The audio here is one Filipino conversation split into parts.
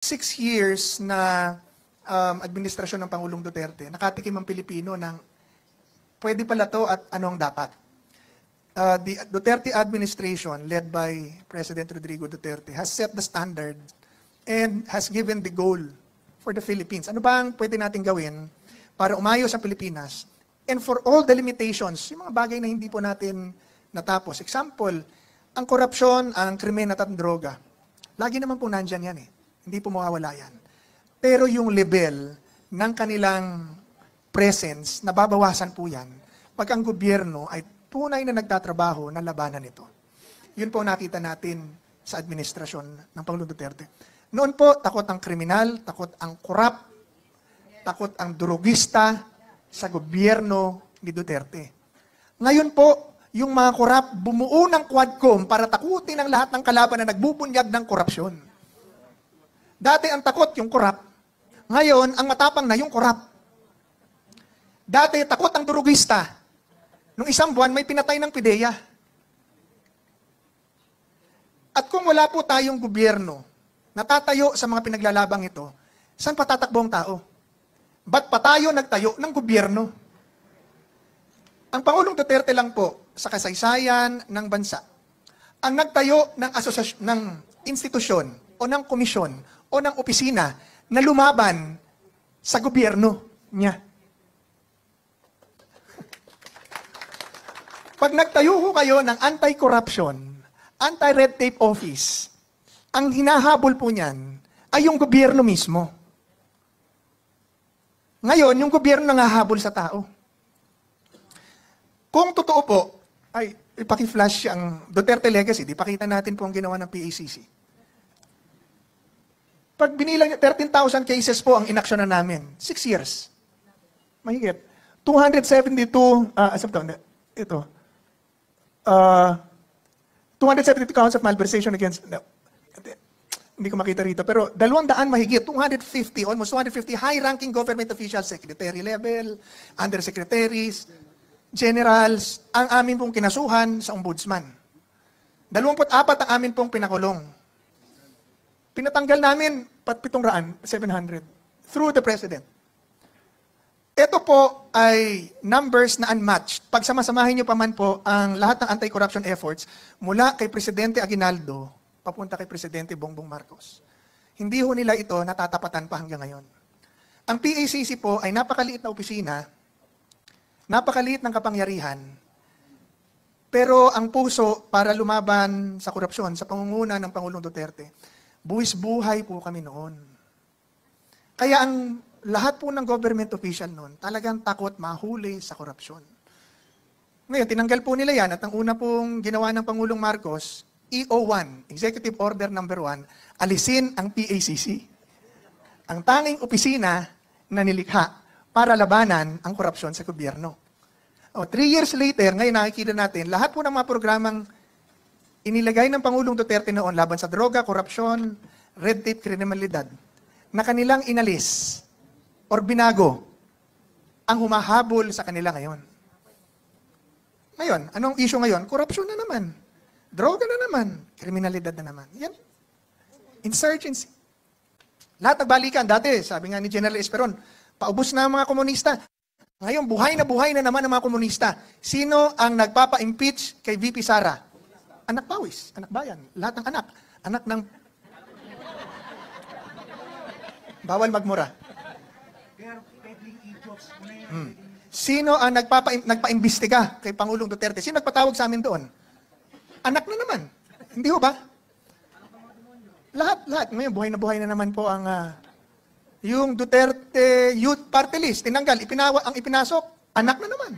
6 years na administrasyon ng Pangulong Duterte, nakatikim ang Pilipino ng pwede pala to at ano ang dapat. The Duterte administration, led by President Rodrigo Duterte, has set the standard and has given the goal for the Philippines. Ano ba ang pwede natin gawin para umayos ang Pilipinas? And for all the limitations, yung mga bagay na hindi po natin natapos. Example, ang korupsyon, ang krimen at ang droga. Lagi naman po nandyan yan eh. Hindi po mawawala yan. Pero yung level ng kanilang presence, nababawasan po yan pag ang gobyerno ay tunay na nagtatrabaho na labanan ito. Yun po nakita natin sa administrasyon ng Pangulong Duterte. Noon po, takot ang kriminal, takot ang korap, takot ang drogista sa gobyerno ni Duterte. Ngayon po, yung mga korap bumuo ng Quadcom para takutin ang lahat ng kalaban na nagbubunyag ng korupsyon. Dati ang takot yung korap. Ngayon, ang matapang na yung korap. Dati, takot ang drogista. Nung isang buwan, may pinatay ng PIDEA. At kung wala po tayong gobyerno natatayo sa mga pinaglalabang ito, saan patatakbo ang tao? Ba't pa tayo nagtayo ng gobyerno? Ang Pangulong Duterte lang po sa kasaysayan ng bansa ang nagtayo ng ng institusyon o ng komisyon o ng opisina na lumaban sa gobyerno niya. Pag nagtayo ho kayo ng anti-corruption, anti-red tape office, ang hinahabol po niyan ay yung gobyerno mismo. Ngayon, yung gobyerno nangahabol sa tao. Kung totoo po, ay ipaki-flash ang Duterte Legacy, di pakita natin po ang ginawa ng PACC. Pag binilang niya, 13,000 cases po ang inaksyonan namin. 6 years. Mahigit. 272, ito. 272 counts of malversation against, hindi ko makita rito, pero 200 mahigit, 250, almost 250 high-ranking government officials, secretary level, undersecretaries, generals, ang amin pong kinasuhan sa ombudsman. 24 ang amin pong pinakulong. Pinatanggal namin 700 through the President. Ito po ay numbers na unmatched. Pag samasamahin niyo pa man po ang lahat ng anti-corruption efforts mula kay Presidente Aguinaldo papunta kay Presidente Bongbong Marcos. Hindi ho nila ito natatapatan pa hanggang ngayon. Ang PACC po ay napakaliit na opisina, napakaliit ng kapangyarihan, pero ang puso para lumaban sa korupsyon sa pangunguna ng Pangulong Duterte, buwis buhay po kami noon. Kaya ang lahat po ng government official noon, talagang takot mahuli sa korupsyon. Ngayon, tinanggal po nila yan at ang una pong ginawa ng Pangulong Marcos, EO1, Executive Order Number 1, alisin ang PACC. Ang tanging opisina na nilikha para labanan ang korupsyon sa gobyerno. 3 years later, ngayon nakikita natin, lahat po ng mga programang inilagay ng Pangulong Duterte noon laban sa droga, korupsyon, red tape, kriminalidad, na kanilang inalis or binago ang humahabol sa kanila ngayon. Ngayon, anong issue ngayon? Korupsyon na naman. Droga na naman. Kriminalidad na naman. Yan. Insurgency. Lahat nagbalikan. Dati, sabi nga ni General Esperon, paubos na ang mga komunista. Ngayon, buhay na naman ang mga komunista. Sino ang nagpapa-impeach kay VP Sara? Anak pawis, anak bayan, lahat ng anak. Anak ng... Bawal magmura. Sino ang nagpa-imbestiga kay Pangulong Duterte? Sino nagpatawag sa amin doon? Anak na naman. Hindi ho ba? Lahat. Ngayon, buhay na naman po ang... yung Duterte Youth Party List, tinanggal, ang ipinasok, anak na naman.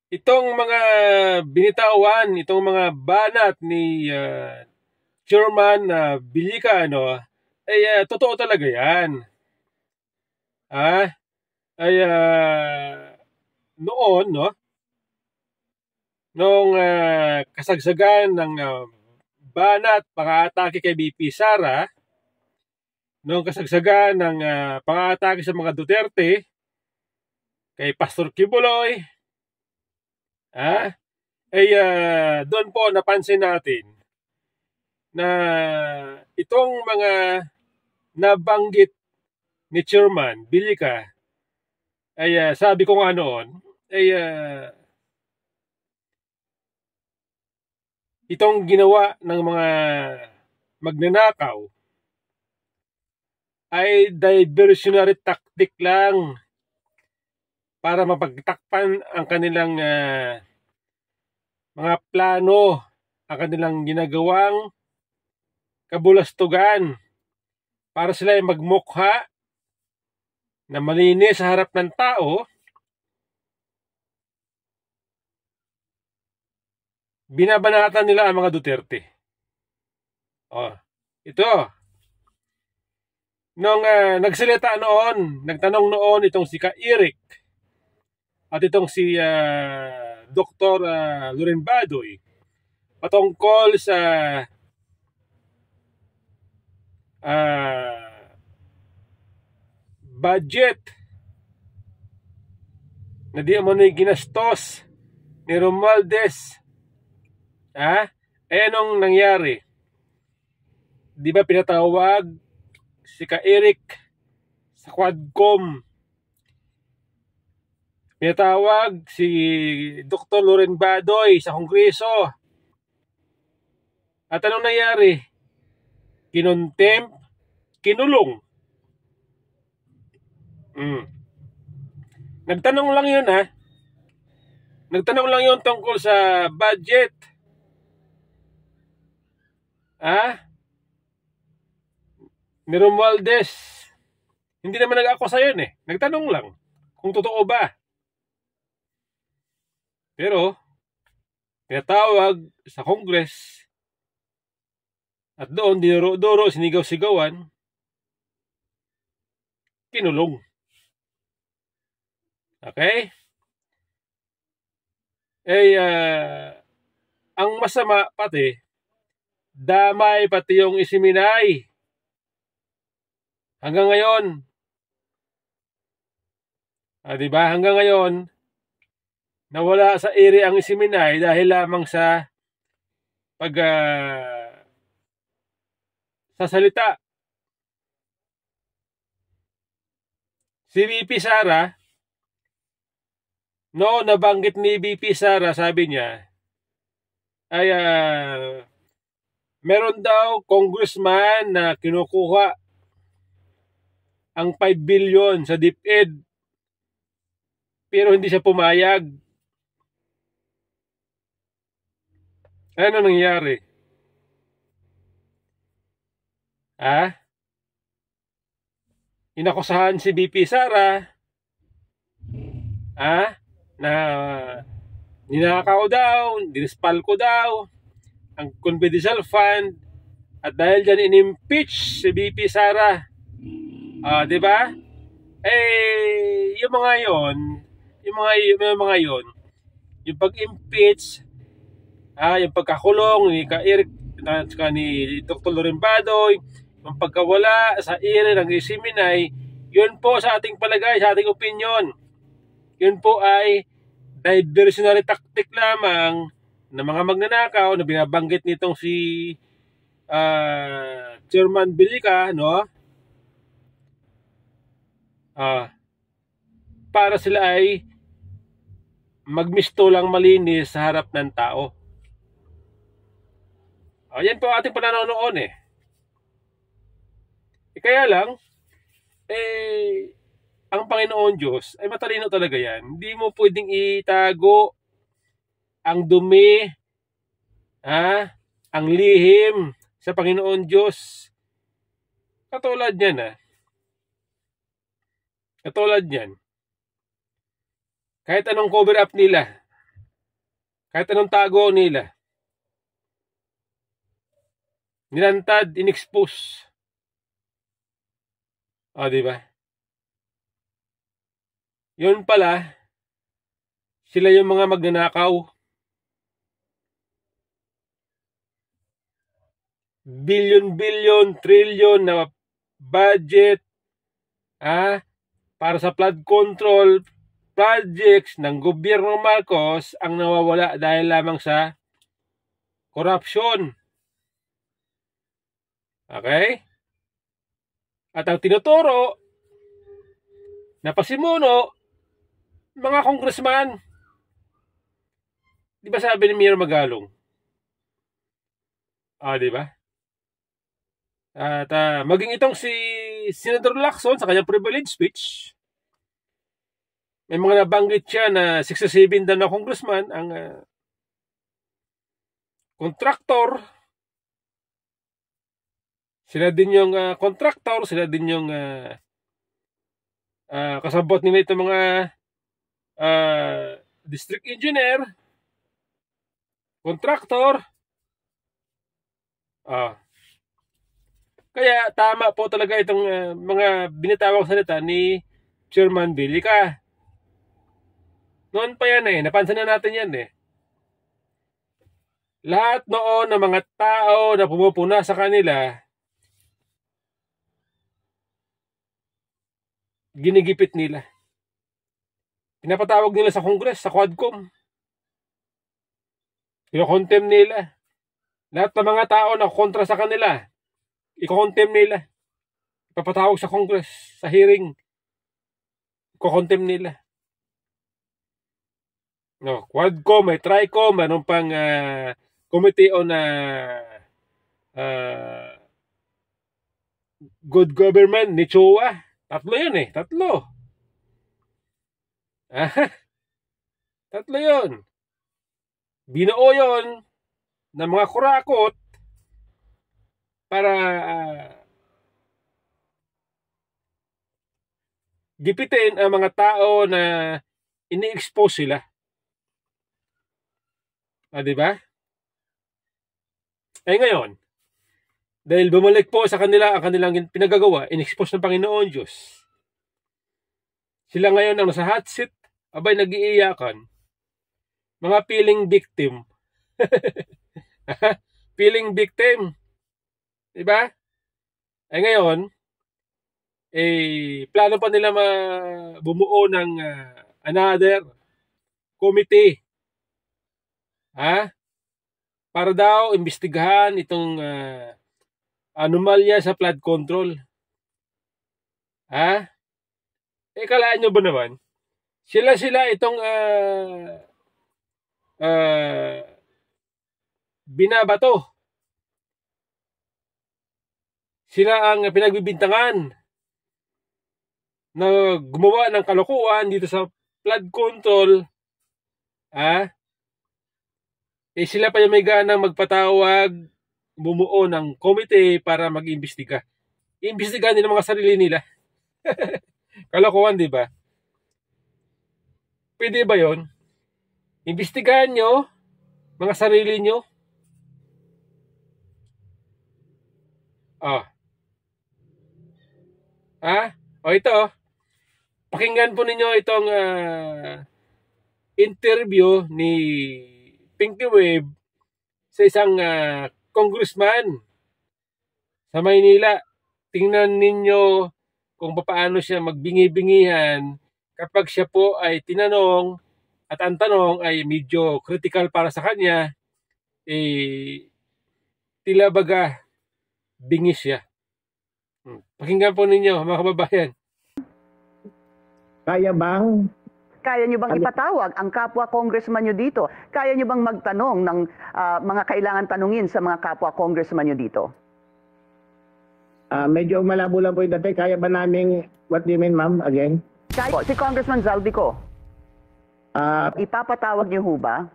Itong mga binitawan, itong mga banat ni Chairman Bilica, ay totoo talaga yan. Noon, noong kasagsagan ng banat pang-aatake kay BP Sara, noong kasagsagan ng pang-aatake sa mga Duterte, kay Pastor Kibuloy, doon po napansin natin na itong mga nabanggit ni Chairman Bilica ay sabi ko nga noon ay itong ginawa ng mga magnanakaw ay diversionary tactic lang para mapagtakpan ang kanilang mga plano, ang kanilang ginagawang kabulastugan para sila ay magmukha na malinis sa harap ng tao. Binabanatan nila ang mga Duterte. Ito. Nung nagsalita noon, nagtanong noon itong si Ka-Eric at itong si Dr. Loren Badoy patungkol sa budget na di mo na ginastos ni Romualdez. Anong nangyari? Di ba pinatawag si Ka-Eric sa Quadcom? Pinatawag si Dr. Loren Badoy sa Kongreso. At anong nangyari? Kinontempt, kinulong. Nagtanong lang yun Nagtanong lang yun tungkol sa budget. Ni Romualdez. Hindi naman nag-akusa yun Nagtanong lang kung totoo ba. Pero, pinatawag sa Congress at doon dinuro-duro, sinigaw-sigawan, kinulong. Okay? Ang masama pati, damay pati yung isiminay. Hanggang ngayon, diba? Hanggang ngayon, nawala sa ere ang isiminay dahil lamang sa sasalita. Si VP Sara, nabanggit ni VP Sara, sabi niya, ay meron daw congressman na kinukuha ang 5 billion sa DepEd pero hindi siya pumayag. Ano nangyari? Inakusahan si VP Sara na ninakaw daw, dinispal ko daw ang confidential fund at dahil dyan in-impeach si VP Sara. Diba? Yung mga yon, yung pag-impeach, yung pagkakulong ni Ka-Eric ni Dr. Loren Badoy, yung pagkawala sa ere ng isiminay, yun po sa ating palagay, sa ating opinion, yun po ay diversionary tactic lamang ng mga magnanakaw na binabanggit nitong si Chairman Bilica, para sila ay magmisto lang malinis sa harap ng tao. Yan po ating pananaw noon kaya lang, ang Panginoon Diyos ay matalino talaga yan. Hindi mo pwedeng itago ang dumi, ang lihim sa Panginoon Diyos. Katulad niyan, kahit anong cover up nila, kahit anong tago nila, nilantad, in-expose. Diba? Yun pala, sila yung mga magnanakaw. Billion, trillion na budget para sa flood control projects ng gobyerno Marcos ang nawawala dahil lamang sa corruption. Okay? At ang tinuturo na pasimuno, mga congressman. Di ba sabi ni Mayor Magalong? Di ba? At maging itong si Senator Lacson sa kanyang privilege speech, may mga nabanggit siya na 67 daw na congressman ang contractor. Sila din yung contractor, sila din yung kasabot nila itong mga district engineer, contractor. Kaya tama po talaga itong mga binitawang salita ni Chairman Villica. Noon pa yan napansin na natin yan Lahat noon ng mga tao na pumupuna sa kanila, ginigipit nila. Pinapatawag nila sa Congress, sa Quadcom. Ino-contemn nila. Lahat ng mga tao na kontra sa kanila, i-contemn nila. Ipapatawag sa Congress, sa hearing. I-contemn nila. No, Quadcom, may Tricom, anong pang Committee on Good Government ni CHOA. Tatlo yun tatlo. Tatlo yun. Binuo yun ng mga kurakot para gipitin ang mga tao na ini-expose sila. Di ba? Ngayon, dahil bumalik po sa kanila ang kanilang pinagagawa, in-expose ng Panginoon Diyos. Sila ngayon ang nasa hot seat, abay nag-iiyakan. Mga feeling victim. Feeling victim. Diba? Ngayon, plano pa nila bumuo ng another committee. Para daw imbestigahan itong anomalya sa flood control. Kalaan nyo ba naman? Sila itong binabato. Sila ang pinagbibintangan na gumawa ng kalokohan dito sa flood control. Sila pa yung may ganang magpatawag, bumuo ng komite para mag-imbestiga. Iimbestigahan nila mga sarili nila. Kalokohan, di ba? Pwede ba yon? Imbestigahan nyo mga sarili nyo. Ito. Pakinggan po ninyo itong interview ni Pinky Wave sa isang congressman sa Maynila. Tingnan ninyo kung paano siya magbingi-bingihan kapag siya po ay tinanong at ang tanong ay medyo critical para sa kanya, tila baga bingis siya. Pakinggan po ninyo mga kababayan. Kaya nyo bang ipatawag ang kapwa congressman nyo dito? Kaya nyo bang magtanong ng mga kailangan tanungin sa mga kapwa congressman nyo dito? Medyo malabo lang po yung dati. Kaya ba namin, what do you mean, ma'am, again? Kaya po, si Congressman Zaldico, ipapatawag nyo ho ba?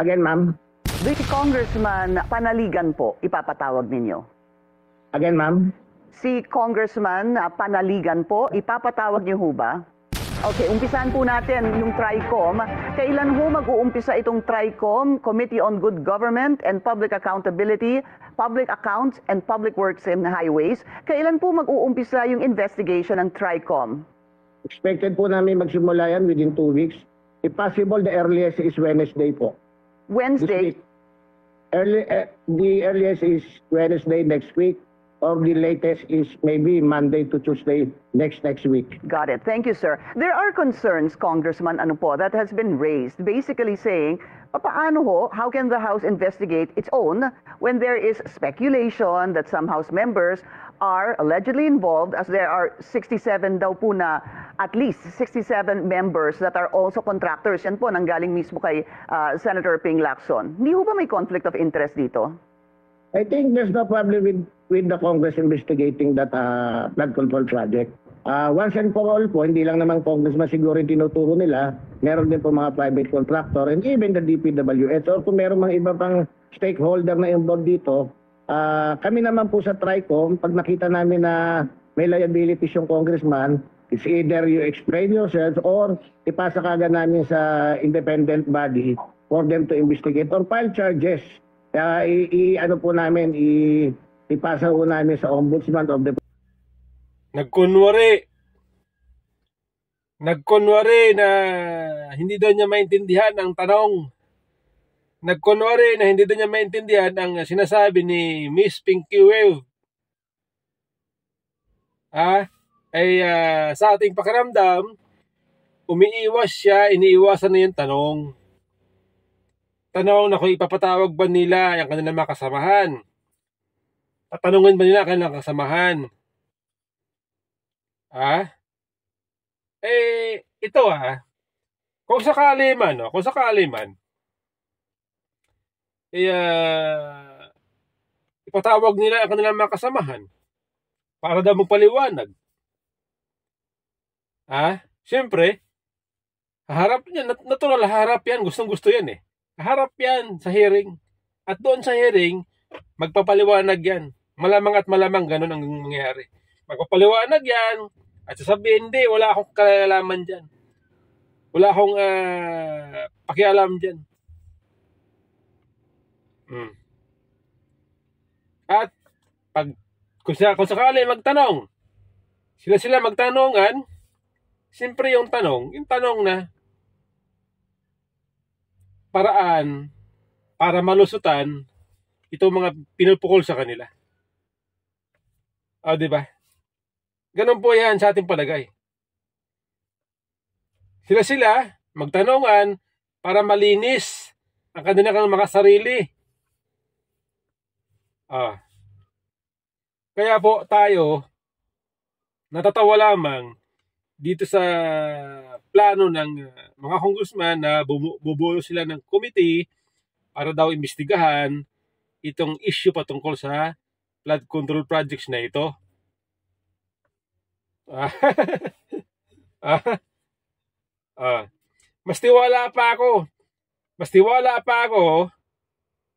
Again, ma'am? Si Congressman Panaligan po, ipapatawag ninyo? Again, ma'am? Si Congressman Panaligan po, ipapatawag niyo ho ba? Okay, umpisahan po natin yung TRICOM. Kailan ho mag-uumpisa itong TRICOM, Committee on Good Government and Public Accountability, Public Accounts and Public Works and Highways? Kailan po mag-uumpisa yung investigation ng TRICOM? Expected po namin magsimula yan within 2 weeks. If possible, the earliest is Wednesday po. Wednesday? The earliest is Wednesday next week. or the latest is maybe Monday to Tuesday next week. Got it. Thank you, sir. There are concerns, Congressman, that has been raised, basically saying, paano ho, how can the House investigate its own when there is speculation that some House members are allegedly involved, as there are 67 daw po na, at least 67 members that are also contractors. Yan po, nanggaling mismo kay Senator Ping Lacson. Hindi ho ba may conflict of interest dito? I think there's no problem with the Congress investigating that flood control project. Once and for all po, hindi lang naman congressman siguro yung tinuturo nila, meron din po mga private contractor and even the DPWH or kung meron mga iba pang stakeholder na involved dito, kami naman po sa TRICOM, pag nakita namin na may liabilities yung congressman, it's either you explain yourself or ipasa kagad namin sa independent body for them to investigate or file charges. Ano po namin, ipasa po namin sa Ombudsman of the Nagkunwari na hindi daw niya maintindihan ang tanong. Nagkunwari na hindi daw niya maintindihan ang sinasabi ni Miss Pinky Wave. Sa ating pakiramdam, umiiwas siya, iniiwasan na yung tanong. Tanong na kung ipapatawag ba nila ang kanilang mga kasamahan. Tatanungin ba nila ang kanilang kasamahan? Ito kung sakali man, ipatawag nila ang kanilang mga kasamahan para daw magpaliwanag. Siyempre, haharap yan, natural haharap yan, gustong-gusto yan eh. Haharap yan sa hearing. At doon sa hearing, magpapaliwanag yan. Malamang at malamang ganun ang mangyayari. Magpapaliwanag yan at sasabihin, hindi, wala akong kalalaman dyan. Wala akong pakialam dyan. At kung sakali magtanong, sila magtanongan, siyempre yung tanong na paraan para malusutan itong mga pinupukol sa kanila. Di ba? Ganun po yan sa ating palagay. Sila magtanongan para malinis ang kanilang mga sarili. Kaya po tayo natatawa lamang dito sa plano ng mga congressman na bubuo sila ng committee para daw imbestigahan itong issue patungkol sa flood control projects na ito. Mas tiwala pa ako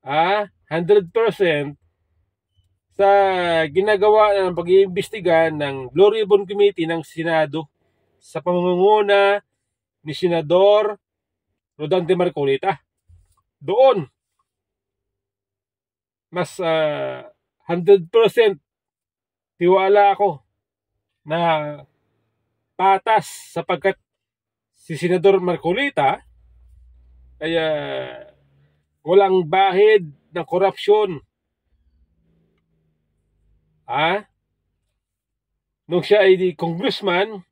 100% sa ginagawa ng pag-iimbestiga ng Blue Ribbon Committee ng Senado sa pamumuno ni Senador Rodante Marcolita. Doon mas 100% tiwala ako na patas sapagkat si Senador Marcolita ay walang bahid ng korupsyon. Nung siya ay congressman,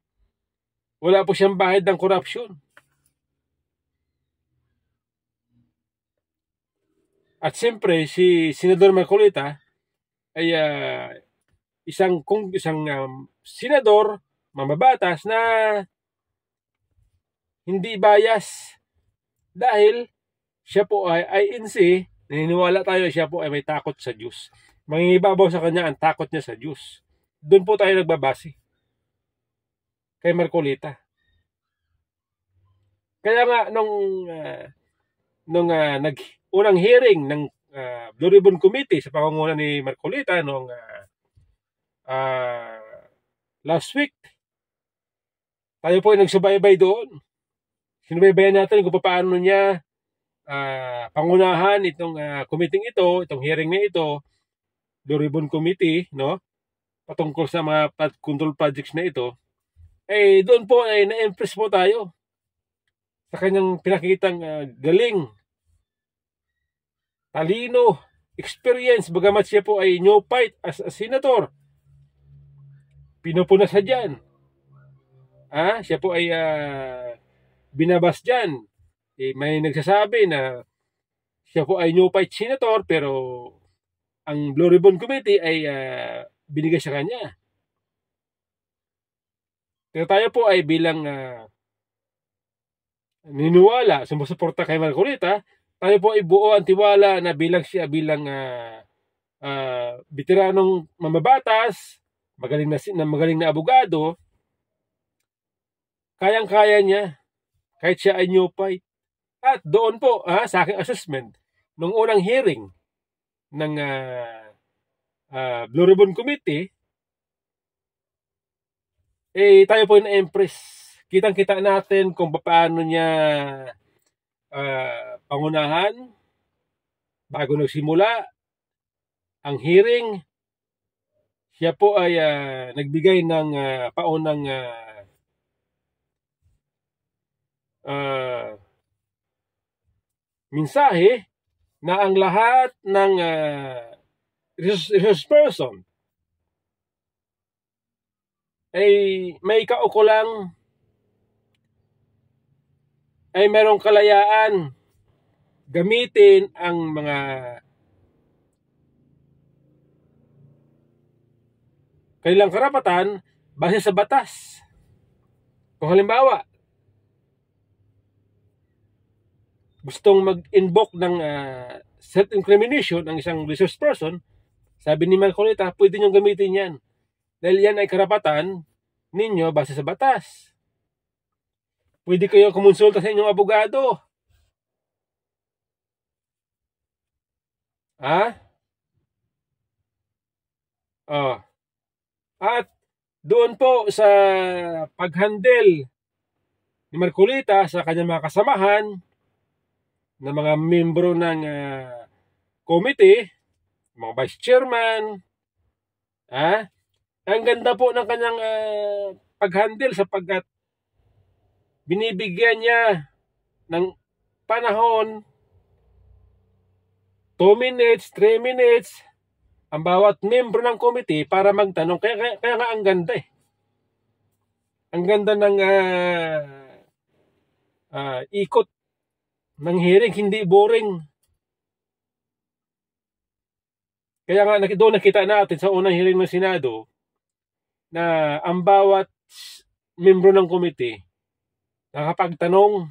wala po siyang bahid ng korupsyon. At siyempre, si Senador Marcolita ay isang senador, mamabatas na hindi bias dahil siya po ay INC, naniniwala tayo siya po ay may takot sa Diyos. Mangingibabaw sa kanya ang takot niya sa Diyos. Doon po tayo nagbabase kay Marcolita. Kaya nga nung unang hearing ng Blue Ribbon Committee sa pangunguna ni Marcolita nung last week, tayo po ay nagsubaybay doon. Sinubaybayan natin kung paano niya pangunahan itong committee ito, itong hearing na ito, Blue Ribbon Committee, no? Patungkol sa mga flood control projects na ito. Doon po ay na-impress po tayo sa kanyang pinakitang galing, talino, experience, bagamat siya po ay neophyte as a senator. Pinupuna sa dyan. Siya po ay binabas dyan. May nagsasabi na siya po ay neophyte senator pero ang Blue Ribbon Committee ay binigay sa kanya. Pero tayo po ay bilang niniwala, sumusuporta kay Marcolita, tayo po ay buo ang tiwala na bilang veteranong mamabatas, magaling na abogado, kayang-kaya niya kahit siya ay neophyte. At doon po sa aking assessment nung unang hearing ng Blue Ribbon Committee, tayo po na-impress. Kitang-kita natin kung paano niya pangunahan bago nagsimula ang hearing. Siya po ay nagbigay ng paunang mensahe na ang lahat ng resource person ay may kaukulang ay merong kalayaan gamitin ang mga kanilang karapatan base sa batas. Kung halimbawa, gustong mag-invoke ng self-incrimination ang isang resource person, sabi ni Marcolita, pwede niyong gamitin yan. Dahil yan ay karapatan ninyo base sa batas. Pwede kayo kumonsulta sa inyong abogado. At doon po sa paghandle ni Marcolita sa kanyang mga kasamahan na mga membro ng committee, mga vice chairman, ang ganda po ng kanyang paghandle sapagkat binibigyan niya ng panahon 2 minutes, 3 minutes ang bawat membro ng committee para magtanong. Kaya nga ang ganda Ang ganda ng ikot ng hearing, hindi boring. Kaya nga doon nakita natin sa unang hearing ng Senado na ang bawat membro ng committee nakapagtanong,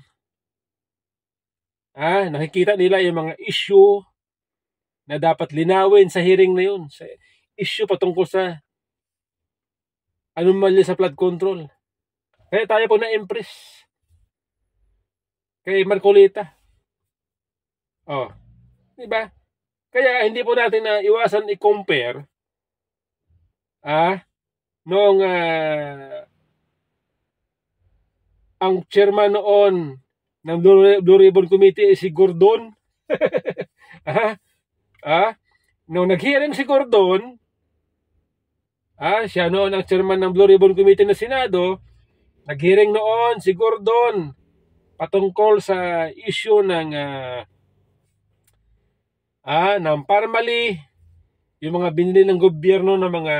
nakikita nila yung mga issue na dapat linawin sa hearing na yun. Sa issue patungkol sa anomalya sa flood control. Kaya tayo po na-impress kay Marcolita. Diba? Kaya hindi po natin na iwasan i-compare nung ang chairman noon ng Blue Ribbon Committee ay si Gordon. Nung nag-hearing si Gordon, siya noon ang chairman ng Blue Ribbon Committee ng Senado, nag-hearing noon si Gordon patungkol sa issue ng Parmali, yung mga binili ng gobyerno ng mga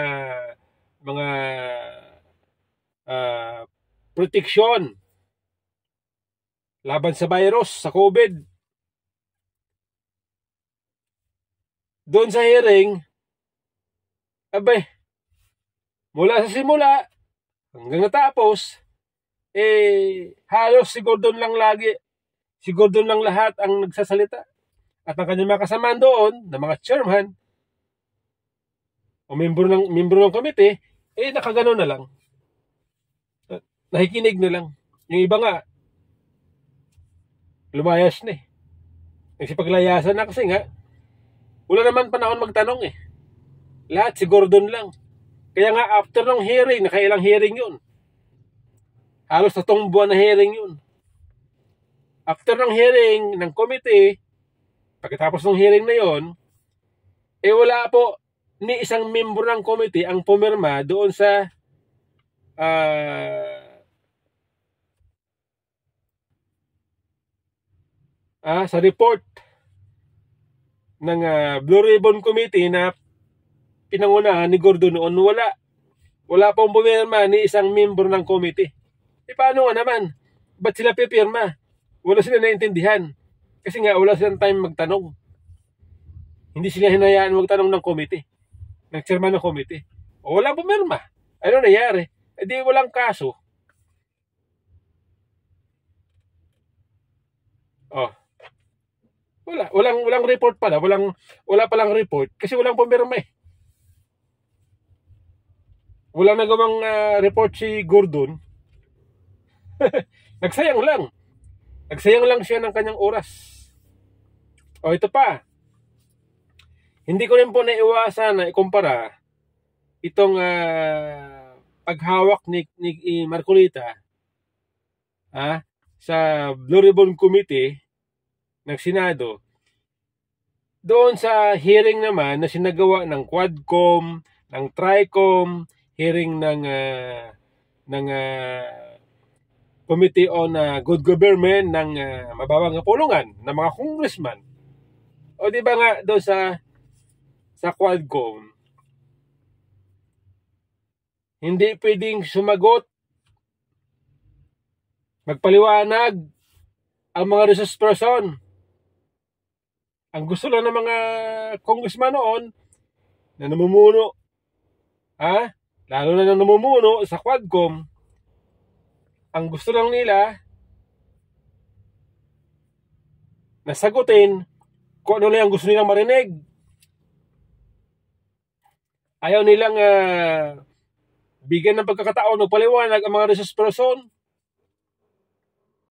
proteksyon laban sa virus, sa COVID. Doon sa hearing, mula sa simula hanggang natapos, halos si Gordon lang lahat ang nagsasalita. At ang kanyang mga kasamaan doon, na mga chairman o membro ng committee, nakagano na lang. Nakikinig na lang. Yung iba nga, lumayas na Nagsipaglayasan na kasi nga, wala naman panahon magtanong Lahat si Gordon lang. Kaya nga after ng hearing, nakailang hearing yun. Halos 3 buwan na hearing yun. After ng hearing ng committee, pagkatapos ng hearing na yun, wala po ni isang membro ng committee ang pumirma doon sa sa report Blue Ribbon Committee na pinangunahan ni Gordon noon, wala pong pumirma ni isang membro ng committee. Paano nga naman? Ba't sila pipirma? Wala sila naintindihan. Kasi nga wala silang time magtanong. Hindi sila hinayaan magtanong ng committee. Ng chairman ng committee. O walang pumirma. Ano nangyari? Di walang kaso. Walang report pala. Wala palang report kasi walang pumirma eh. Walang nagawang report si Gordon. Nagsayang lang siya ng kanyang oras. Ito pa. Hindi ko rin po naiwasan na ikumpara itong paghawak ni Marcolita sa Blue Ribbon Committee ng Senado doon sa hearing naman na sinagawa ng Quadcom, ng Tricom, hearing ng Committee on Good Government ng mababang kapulungan ng mga congressman. O di ba nga doon sa Quadcom, hindi pwedeng sumagot, magpaliwanag ang mga resource person. Ang gusto lang ng mga congressman noon na namumuno, lalo na namumuno sa Quadcom, ang gusto lang nila nasagutin kung ano lang ang gusto nilang marinig. Ayaw nilang bigyan ng pagkakataon o paliwanag ang mga resource person.